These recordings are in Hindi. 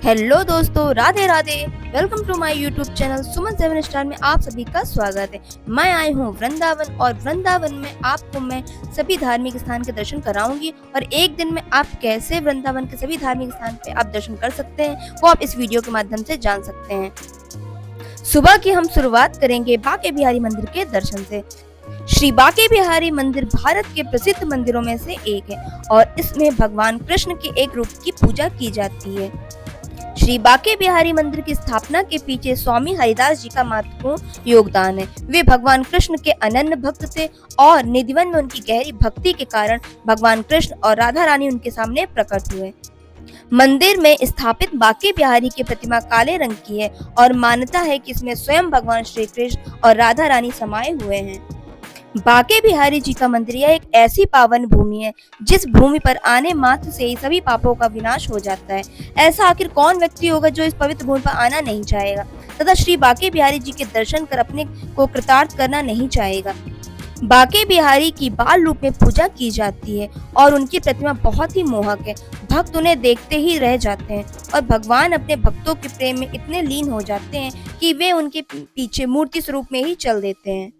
हेलो दोस्तों, Radhe Radhe. Welcome to my YouTube channel Suman 7 star में आप सभी का स्वागत है। मैं आई हूँ वृंदावन और वृंदावन में आपको मैं सभी धार्मिक स्थान के दर्शन कराऊंगी और एक दिन में आप कैसे वृंदावन के सभी धार्मिक स्थान पे आप दर्शन कर सकते हैं वो आप इस वीडियो के माध्यम से जान सकते हैं। सुबह की हम शुरुआत करेंगे बांके बिहारी मंदिर के दर्शन से। श्री बांके बिहारी मंदिर भारत के प्रसिद्ध मंदिरों में से एक है और इसमें भगवान कृष्ण के एक रूप की पूजा की जाती है। श्री बांके बिहारी मंदिर की स्थापना के पीछे स्वामी हरिदास जी का महत्वपूर्ण योगदान है। वे भगवान कृष्ण के अनन्य भक्त थे और निधिवन में उनकी गहरी भक्ति के कारण भगवान कृष्ण और राधा रानी उनके सामने प्रकट हुए। मंदिर में स्थापित बांके बिहारी की प्रतिमा काले रंग की है और मान्यता है कि इसमें स्वयं भगवान श्री कृष्ण और राधा रानी समाये हुए हैं। बांके बिहारी जी का मंदिर यह एक ऐसी पावन भूमि है जिस भूमि पर आने मात्र से ही सभी पापों का विनाश हो जाता है। ऐसा आखिर कौन व्यक्ति होगा जो इस पवित्र भूमि पर आना नहीं चाहेगा तथा श्री बांके बिहारी जी के दर्शन कर अपने को कृतार्थ करना नहीं चाहेगा। बांके बिहारी की बाल रूप में पूजा की जाती है और उनकी प्रतिमा बहुत ही मोहक है। भक्त उन्हें देखते ही रह जाते हैं और भगवान अपने भक्तों के प्रेम में इतने लीन हो जाते हैं कि वे उनके पीछे मूर्ति स्वरूप में ही चल देते हैं।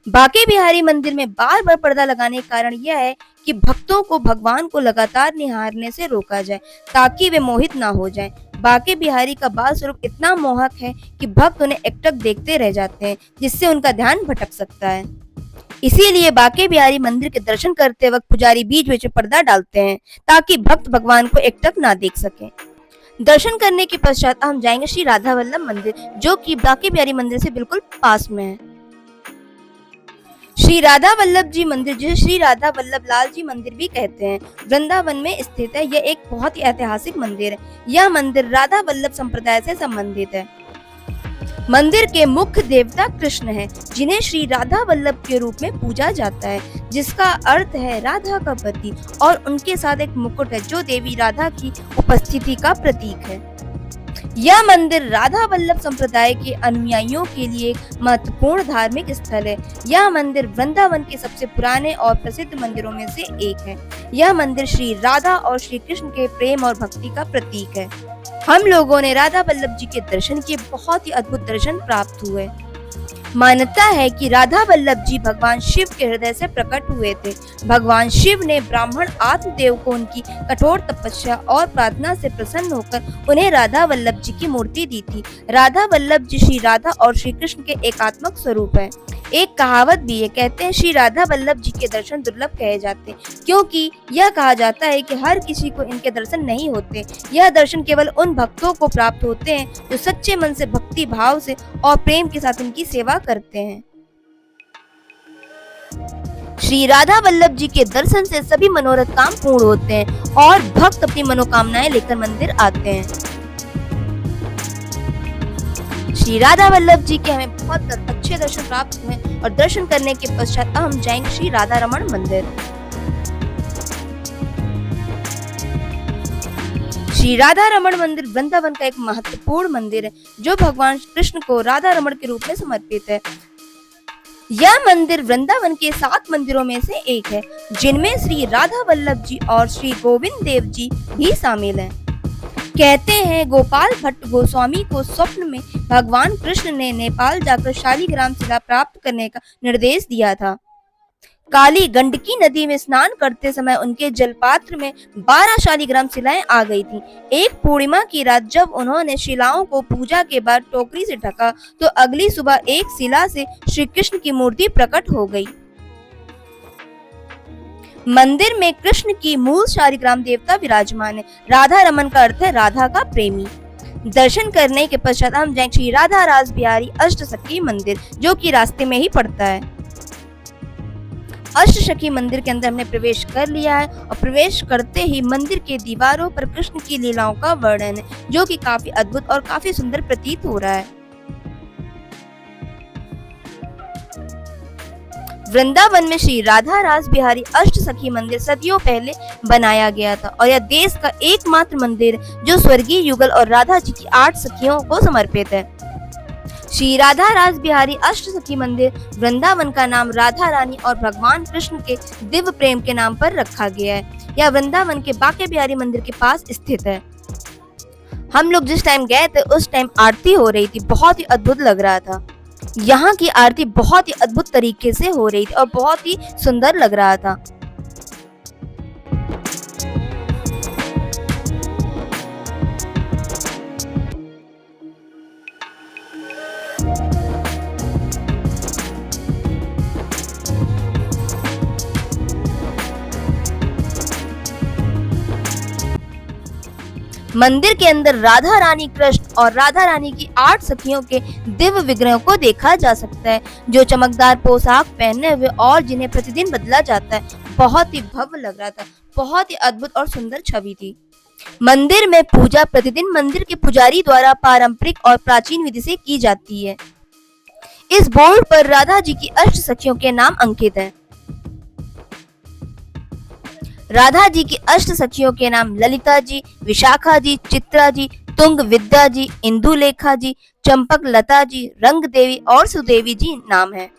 बांके बिहारी मंदिर में बार बार पर्दा लगाने का कारण यह है कि भक्तों को भगवान को लगातार निहारने से रोका जाए ताकि वे मोहित ना हो जाएं। बांके बिहारी का बाल स्वरूप इतना मोहक है कि भक्त उन्हें एकटक देखते रह जाते हैं जिससे उनका ध्यान भटक सकता है। इसीलिए बांके बिहारी मंदिर के दर्शन करते वक्त पुजारी बीच बीच में पर्दा डालते हैं ताकि भक्त भगवान को एकटक ना देख सके। दर्शन करने के पश्चात हम जाएंगे श्री राधा वल्लभ मंदिर जो कि बांके बिहारी मंदिर से बिल्कुल पास में है। श्री राधा वल्लभ जी मंदिर जिसे श्री राधा वल्लभ लाल जी मंदिर भी कहते हैं वृंदावन में स्थित है। यह एक बहुत ही ऐतिहासिक मंदिर है। यह मंदिर राधा वल्लभ संप्रदाय से संबंधित है। मंदिर के मुख्य देवता कृष्ण हैं, जिन्हें श्री राधा वल्लभ के रूप में पूजा जाता है जिसका अर्थ है राधा का पति, और उनके साथ एक मुकुट है जो देवी राधा की उपस्थिति का प्रतीक है। यह मंदिर राधा वल्लभ संप्रदाय के अनुयायियों के लिए एक महत्वपूर्ण धार्मिक स्थल है। यह मंदिर वृंदावन के सबसे पुराने और प्रसिद्ध मंदिरों में से एक है। यह मंदिर श्री राधा और श्री कृष्ण के प्रेम और भक्ति का प्रतीक है। हम लोगों ने राधा वल्लभ जी के दर्शन किए, बहुत ही अद्भुत दर्शन प्राप्त हुए। मान्यता है कि राधा वल्लभ जी भगवान शिव के हृदय से प्रकट हुए थे। भगवान शिव ने ब्राह्मण आत्मदेव को उनकी कठोर तपस्या और प्रार्थना से प्रसन्न होकर उन्हें राधा वल्लभ जी की मूर्ति दी थी। राधा वल्लभ जी श्री राधा और श्री कृष्ण के एकात्मक स्वरूप है। एक कहावत भी है, कहते हैं श्री राधा वल्लभ जी के दर्शन दुर्लभ कहे जाते हैं क्योंकि यह कहा जाता है कि हर किसी को इनके दर्शन नहीं होते। यह दर्शन केवल उन भक्तों को प्राप्त होते हैं जो सच्चे मन से भक्ति भाव से और प्रेम के साथ इनकी सेवा करते हैं। श्री राधा वल्लभ जी के दर्शन से सभी मनोरथ काम पूर्ण होते हैं और भक्त अपनी मनोकामनाएं लेकर मंदिर आते हैं। श्री राधा वल्लभ जी के हमें बहुत अच्छे दर्शन प्राप्त हुए और दर्शन करने के पश्चात हम जाएंगे श्री राधा रमण मंदिर। श्री राधा रमण मंदिर वृंदावन का एक महत्वपूर्ण मंदिर है जो भगवान कृष्ण को राधा रमण के रूप में समर्पित है। यह मंदिर वृंदावन के 7 मंदिरों में से एक है जिनमें श्री राधा वल्लभ जी और श्री गोविंद देव जी भी शामिल हैं। कहते हैं गोपाल भट्ट गोस्वामी को स्वप्न में भगवान कृष्ण ने नेपाल जाकर शालिग्राम शिला प्राप्त करने का निर्देश दिया था। काली गंडकी नदी में स्नान करते समय उनके जलपात्र में 12 शालिग्राम शिलाएं आ गई थीं। एक पूर्णिमा की रात जब उन्होंने शिलाओं को पूजा के बाद टोकरी से ढका तो अगली सुबह एक शिला से श्री कृष्ण की मूर्ति प्रकट हो गई। मंदिर में कृष्ण की मूल शालिग्राम देवता विराजमान है। राधा रमन का अर्थ है राधा का प्रेमी। दर्शन करने के पश्चात हम जाएंगे श्री राधा रास बिहारी अष्टसखी मंदिर जो कि रास्ते में ही पड़ता है। अष्टसखी मंदिर के अंदर हमने प्रवेश कर लिया है और प्रवेश करते ही मंदिर के दीवारों पर कृष्ण की लीलाओं का वर्णन है जो कि काफी अद्भुत और काफी सुंदर प्रतीत हो रहा है। वृंदावन में श्री राधा रास बिहारी अष्टसखी मंदिर सदियों पहले बनाया गया था और यह देश का एकमात्र मंदिर जो स्वर्गीय युगल और राधा जी की 8 सखियों को समर्पित है। श्री राधा रास बिहारी अष्टसखी मंदिर वृंदावन का नाम राधा रानी और भगवान कृष्ण के दिव्य प्रेम के नाम पर रखा गया है। यह वृंदावन के बांके बिहारी मंदिर के पास स्थित है। हम लोग जिस टाइम गए थे उस टाइम आरती हो रही थी, बहुत ही अद्भुत लग रहा था। यहाँ की आरती बहुत ही अद्भुत तरीके से हो रही थी और बहुत ही सुंदर लग रहा था। मंदिर के अंदर राधा रानी कृष्ण और राधा रानी की 8 सखियों के दिव्य विग्रहों को देखा जा सकता है, जो चमकदार पोशाक पहने हुए और जिन्हें प्रतिदिन बदला जाता है। बहुत ही भव्य लग रहा था, बहुत ही अद्भुत और सुंदर छवि थी। मंदिर में पूजा प्रतिदिन मंदिर के पुजारी द्वारा पारंपरिक और प्राचीन विधि से की जाती है। इस बोर्ड पर राधा जी की अष्ट सखियों के नाम अंकित हैं। राधा जी की अष्ट सखियों के नाम ललिता जी, विशाखा जी, चित्रा जी, तुंग विद्या जी, इंदुलेखा जी, चंपक लता जी, रंग देवी और सुदेवी जी नाम है।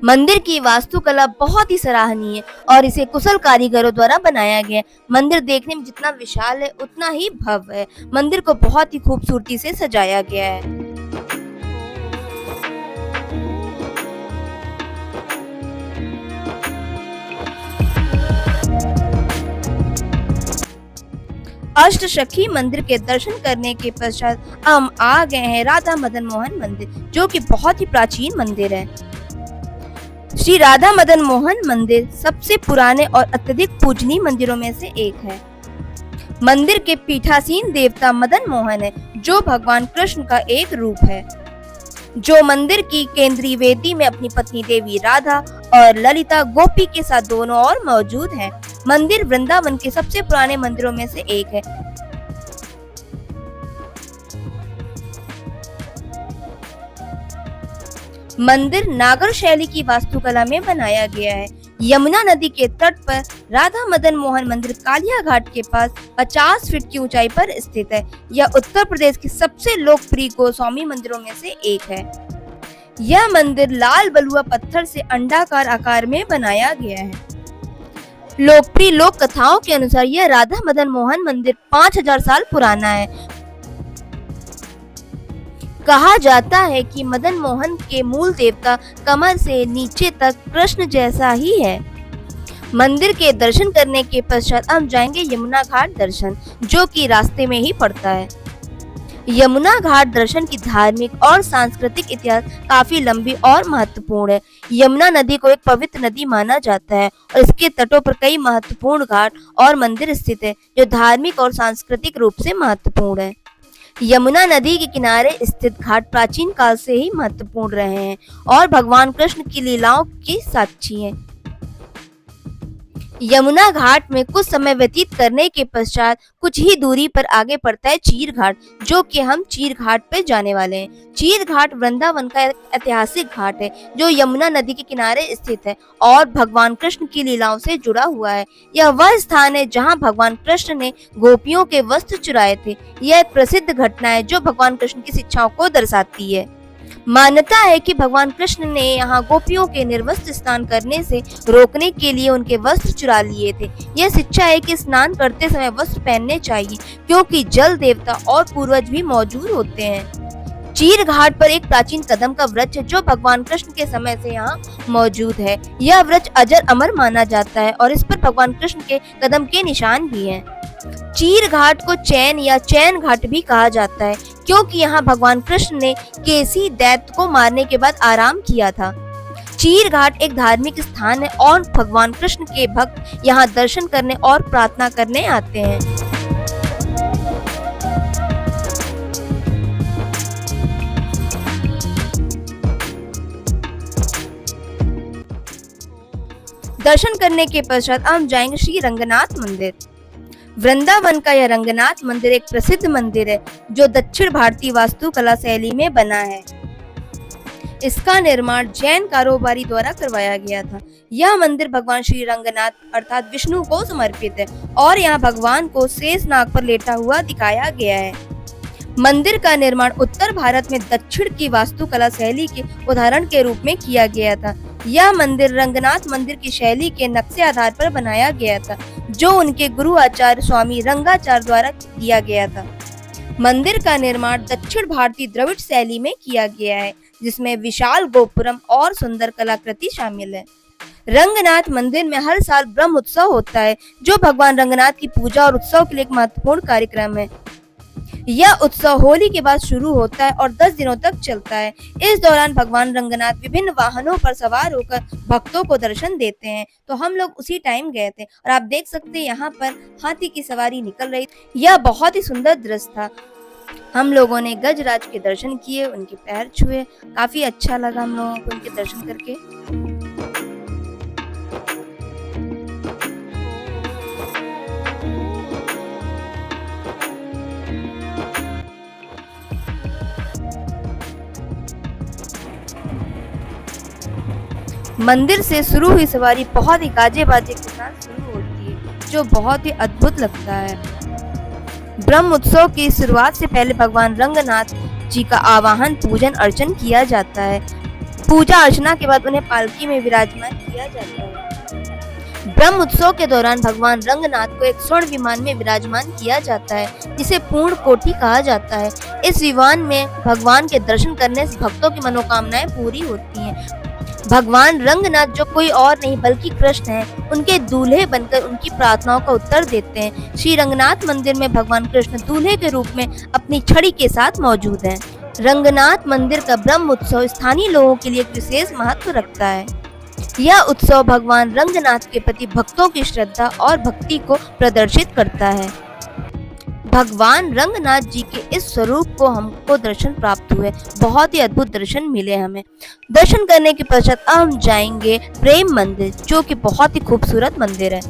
मंदिर की वास्तुकला बहुत ही सराहनीय है और इसे कुशल कारीगरों द्वारा बनाया गया है। मंदिर देखने में जितना विशाल है उतना ही भव्य है। मंदिर को बहुत ही खूबसूरती से सजाया गया है। अष्टसखी मंदिर के दर्शन करने के पश्चात हम आ गए हैं राधा मदन मोहन मंदिर, जो कि बहुत ही प्राचीन मंदिर है। श्री राधा मदन मोहन मंदिर सबसे पुराने और अत्यधिक पूजनीय मंदिरों में से एक है। मंदिर के पीठासीन देवता मदन मोहन है, जो भगवान कृष्ण का एक रूप है, जो मंदिर की केंद्रीय वेदी में अपनी पत्नी देवी राधा और ललिता गोपी के साथ दोनों ओर मौजूद हैं। मंदिर वृंदावन के सबसे पुराने मंदिरों में से एक है। मंदिर नागर शैली की वास्तुकला में बनाया गया है। यमुना नदी के तट पर राधा मदन मोहन मंदिर कालिया घाट के पास 50 फीट की ऊंचाई पर स्थित है। यह उत्तर प्रदेश के सबसे लोकप्रिय गोस्वामी मंदिरों में से एक है। यह मंदिर लाल बलुआ पत्थर से अंडाकार आकार में बनाया गया है। लोकप्रिय लोक कथाओं के अनुसार यह राधा मदन मोहन मंदिर 5000 साल पुराना है। कहा जाता है कि मदन मोहन के मूल देवता कमर से नीचे तक कृष्ण जैसा ही है। मंदिर के दर्शन करने के पश्चात हम जाएंगे यमुना घाट दर्शन, जो कि रास्ते में ही पड़ता है। यमुना घाट दर्शन की धार्मिक और सांस्कृतिक इतिहास काफी लंबी और महत्वपूर्ण है। यमुना नदी को एक पवित्र नदी माना जाता है और इसके तटों पर कई महत्वपूर्ण घाट और मंदिर स्थित है, जो धार्मिक और सांस्कृतिक रूप से महत्वपूर्ण है। यमुना नदी के किनारे स्थित घाट प्राचीन काल से ही महत्वपूर्ण रहे हैं और भगवान कृष्ण की लीलाओं की साक्षी हैं। यमुना घाट में कुछ समय व्यतीत करने के पश्चात कुछ ही दूरी पर आगे पड़ता है चीर घाट, जो कि हम चीर घाट पे जाने वाले हैं। चीर घाट वृंदावन का एक ऐतिहासिक घाट है, जो यमुना नदी के किनारे स्थित है और भगवान कृष्ण की लीलाओं से जुड़ा हुआ है। यह वह स्थान है जहां भगवान कृष्ण ने गोपियों के वस्त्र चुराए थे। यह एक प्रसिद्ध घटना है जो भगवान कृष्ण की शिक्षाओं को दर्शाती है। मान्यता है कि भगवान कृष्ण ने यहाँ गोपियों के निर्वस्त्र स्नान करने से रोकने के लिए उनके वस्त्र चुरा लिए थे। यह शिक्षा है कि स्नान करते समय वस्त्र पहनने चाहिए, क्योंकि जल देवता और पूर्वज भी मौजूद होते हैं। चीर घाट पर एक प्राचीन कदम का वृक्ष है, जो भगवान कृष्ण के समय से यहाँ मौजूद है। यह वृक्ष अजर अमर माना जाता है और इस पर भगवान कृष्ण के कदम के निशान भी हैं। चीर घाट को चैन या चैन घाट भी कहा जाता है, क्योंकि यहाँ भगवान कृष्ण ने केसी दैत्य को मारने के बाद आराम किया था। चीर घाट एक धार्मिक स्थान है और भगवान कृष्ण के भक्त यहाँ दर्शन करने और प्रार्थना करने आते हैं। दर्शन करने के पश्चात हम जाएंगे श्री रंगनाथ मंदिर। वृंदावन का यह रंगनाथ मंदिर एक प्रसिद्ध मंदिर है, जो दक्षिण भारतीय वास्तुकला शैली में बना है। इसका निर्माण जैन कारोबारी द्वारा करवाया गया था। यह मंदिर भगवान श्री रंगनाथ अर्थात विष्णु को समर्पित है और यहाँ भगवान को शेष नाग पर लेटा हुआ दिखाया गया है। मंदिर का निर्माण उत्तर भारत में दक्षिण की वास्तुकला शैली के उदाहरण के रूप में किया गया था। यह मंदिर रंगनाथ मंदिर की शैली के नक्शे आधार पर बनाया गया था, जो उनके गुरु आचार्य स्वामी रंगाचार्य द्वारा दिया गया था। मंदिर का निर्माण दक्षिण भारतीय द्रविड़ शैली में किया गया है, जिसमें विशाल गोपुरम और सुंदर कलाकृति शामिल है। रंगनाथ मंदिर में हर साल ब्रह्म उत्सव होता है, जो भगवान रंगनाथ की पूजा और उत्सव के लिए एक महत्वपूर्ण कार्यक्रम है। यह उत्सव होली के बाद शुरू होता है और 10 दिनों तक चलता है। इस दौरान भगवान रंगनाथ विभिन्न वाहनों पर सवार होकर भक्तों को दर्शन देते हैं। तो हम लोग उसी टाइम गए थे और आप देख सकते हैं यहाँ पर हाथी की सवारी निकल रही। यह बहुत ही सुंदर दृश्य था। हम लोगों ने गजराज के दर्शन किए, उनके पैर छुए, काफी अच्छा लगा हम लोगों को उनके दर्शन करके। मंदिर से शुरू हुई सवारी बहुत ही गाजे बाजे के साथ शुरू होती है, जो बहुत ही अद्भुत लगता है। ब्रह्म उत्सव की शुरुआत से पहले भगवान रंगनाथ जी का आवाहन, पूजन अर्चन किया जाता है। पूजा अर्चना के बाद उन्हें पालकी में विराजमान किया जाता है। ब्रह्म उत्सव के दौरान भगवान रंगनाथ को एक स्वर्ण विमान में विराजमान किया जाता है, जिसे पूर्ण कोटि कहा जाता है। इस विमान में भगवान के दर्शन करने से भक्तों की मनोकामनाएं पूरी होती हैं। भगवान रंगनाथ, जो कोई और नहीं बल्कि कृष्ण हैं, उनके दूल्हे बनकर उनकी प्रार्थनाओं का उत्तर देते हैं। श्री रंगनाथ मंदिर में भगवान कृष्ण दूल्हे के रूप में अपनी छड़ी के साथ मौजूद हैं। रंगनाथ मंदिर का ब्रह्म उत्सव स्थानीय लोगों के लिए एक विशेष महत्व रखता है। यह उत्सव भगवान रंगनाथ के प्रति भक्तों की श्रद्धा और भक्ति को प्रदर्शित करता है। भगवान रंगनाथ जी के इस स्वरूप को हमको दर्शन प्राप्त हुए, बहुत ही अद्भुत दर्शन मिले हमें। दर्शन करने के पश्चात हम जाएंगे प्रेम मंदिर, जो कि बहुत ही खूबसूरत मंदिर है।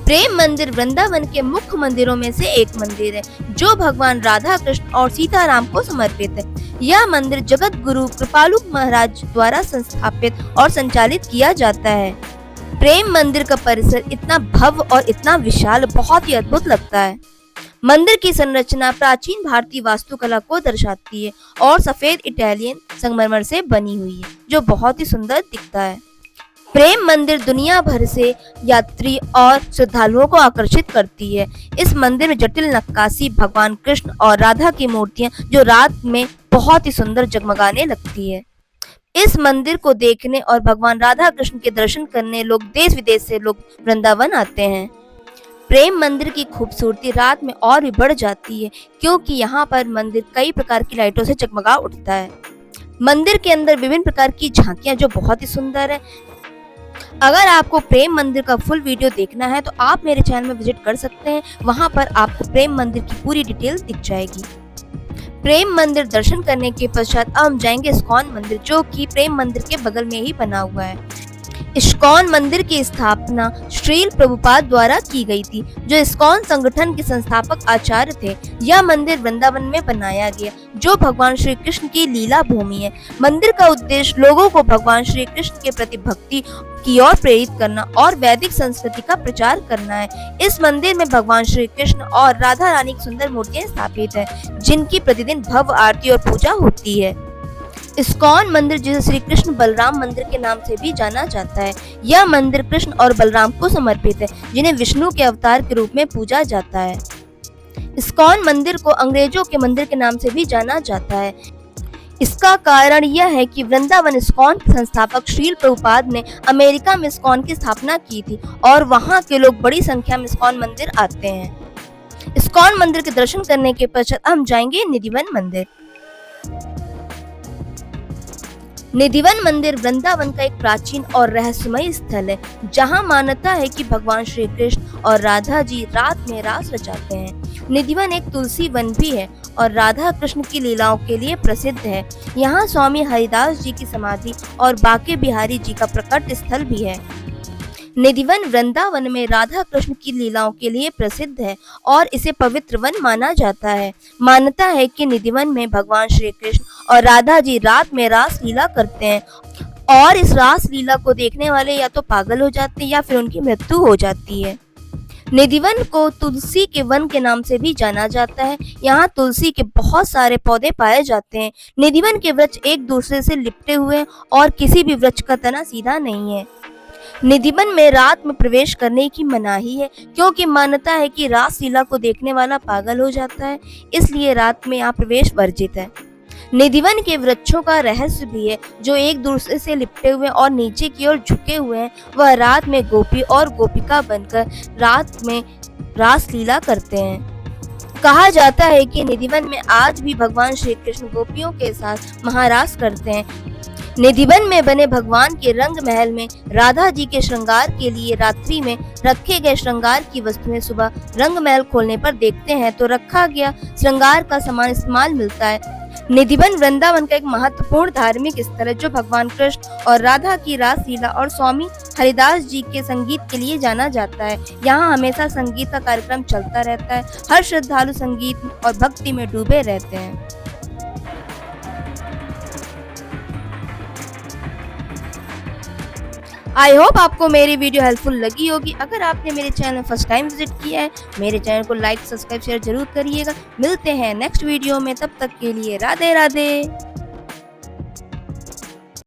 प्रेम मंदिर वृंदावन के मुख्य मंदिरों में से एक मंदिर है, जो भगवान राधा कृष्ण और सीताराम को समर्पित है। यह मंदिर जगत गुरु कृपालु महाराज द्वारा संस्थापित और संचालित किया जाता है। प्रेम मंदिर का परिसर इतना भव्य और इतना विशाल, बहुत ही अद्भुत लगता है। मंदिर की संरचना प्राचीन भारतीय वास्तुकला को दर्शाती है और सफेद इटालियन संगमरमर से बनी हुई है, जो बहुत ही सुंदर दिखता है। प्रेम मंदिर दुनिया भर से यात्री और श्रद्धालुओं को आकर्षित करती है। इस मंदिर में जटिल नक्काशी, भगवान कृष्ण और राधा की मूर्तियां जो रात में बहुत ही सुंदर जगमगाने लगती है। इस मंदिर को देखने और भगवान राधा कृष्ण के दर्शन करने लोग देश विदेश से लोग वृंदावन आते हैं। प्रेम मंदिर की खूबसूरती रात में और भी बढ़ जाती है, क्योंकि यहाँ पर मंदिर कई प्रकार की लाइटों से जगमगा उठता है। मंदिर के अंदर विभिन्न प्रकार की झांकियां जो बहुत ही सुंदर है। अगर आपको प्रेम मंदिर का फुल वीडियो देखना है तो आप मेरे चैनल में विजिट कर सकते हैं। वहां पर आपको प्रेम मंदिर की पूरी डिटेल दिख जाएगी। प्रेम मंदिर दर्शन करने के पश्चात हम जाएंगे इस्कॉन मंदिर, जो कि प्रेम मंदिर के बगल में ही बना हुआ है। इस्कॉन मंदिर की स्थापना श्रील प्रभुपाद द्वारा की गई थी, जो इस्कॉन संगठन के संस्थापक आचार्य थे। यह मंदिर वृंदावन में बनाया गया, जो भगवान श्री कृष्ण की लीला भूमि है। मंदिर का उद्देश्य लोगों को भगवान श्री कृष्ण के प्रति भक्ति की ओर प्रेरित करना और वैदिक संस्कृति का प्रचार करना है। इस मंदिर में भगवान श्री कृष्ण और राधा रानी की सुंदर मूर्तियां स्थापित है, जिनकी प्रतिदिन भव्य आरती और पूजा होती है। इस्कॉन मंदिर, जिसे श्री कृष्ण बलराम मंदिर के नाम से भी जाना जाता है, यह मंदिर कृष्ण और बलराम को समर्पित है, जिन्हें विष्णु के अवतार के रूप में पूजा जाता है। इस्कॉन मंदिर को अंग्रेजों के मंदिर के नाम से भी जाना जाता है। इसका कारण यह है कि वृंदावन इस्कॉन के संस्थापक श्रील प्रभुपाद ने अमेरिका में इस्कॉन की स्थापना की थी और वहां के लोग बड़ी संख्या में इस्कॉन मंदिर आते हैं। इस्कॉन मंदिर के दर्शन करने के पश्चात हम जाएंगे निधिवन मंदिर। निधिवन मंदिर वृंदावन का एक प्राचीन और रहस्यमय स्थल है, जहां मान्यता है कि भगवान श्री कृष्ण और राधा जी रात में रास रचाते हैं। निधिवन एक तुलसी वन भी है और राधा कृष्ण की लीलाओं के लिए प्रसिद्ध है। यहाँ स्वामी हरिदास जी की समाधि और बांके बिहारी जी का प्रकट स्थल भी है। निधिवन वृंदावन में राधा कृष्ण की लीलाओं के लिए प्रसिद्ध है और इसे पवित्र वन माना जाता है। मान्यता है कि निधिवन में भगवान श्री कृष्ण और राधा जी रात में रास लीला करते हैं और इस रास लीला को देखने वाले या तो पागल हो जाते हैं या फिर उनकी मृत्यु हो जाती है। निधिवन को तुलसी के वन के नाम से भी जाना जाता है। यहाँ तुलसी के बहुत सारे पौधे पाए जाते हैं। निधिवन के वृक्ष एक दूसरे से लिपटे हुए और किसी भी वृक्ष का तना सीधा नहीं है। निधिवन में रात में प्रवेश करने की मनाही है, क्योंकि मान्यता है कि रासलीला को देखने वाला पागल हो जाता है, इसलिए रात में यहाँ प्रवेश वर्जित है। निधिवन के वृक्षों का रहस्य भी है, जो एक दूसरे से लिपटे हुए और नीचे की ओर झुके हुए हैं। वह रात में गोपी और गोपिका बनकर रात में रासलीला करते हैं। कहा जाता है कि निधिवन में आज भी भगवान श्री कृष्ण गोपियों के साथ महारास करते हैं। निधिवन में बने भगवान के रंग महल में राधा जी के श्रृंगार के लिए रात्रि में रखे गए श्रृंगार की वस्तुएं सुबह रंग महल खोलने पर देखते हैं तो रखा गया श्रृंगार का सामान इस्तेमाल मिलता है। निधिवन वृंदावन का एक महत्वपूर्ण धार्मिक स्थल है, जो भगवान कृष्ण और राधा की रासलीला और स्वामी हरिदास जी के संगीत के लिए जाना जाता है। यहाँ हमेशा संगीत का कार्यक्रम चलता रहता है। हर श्रद्धालु संगीत और भक्ति में डूबे रहते हैं। आई होप आपको मेरी वीडियो हेल्पफुल लगी होगी। अगर आपने मेरे चैनल में फर्स्ट टाइम विजिट किया है, मेरे चैनल को लाइक, सब्सक्राइब, शेयर जरूर करिएगा। मिलते हैं नेक्स्ट वीडियो में, तब तक के लिए राधे राधे।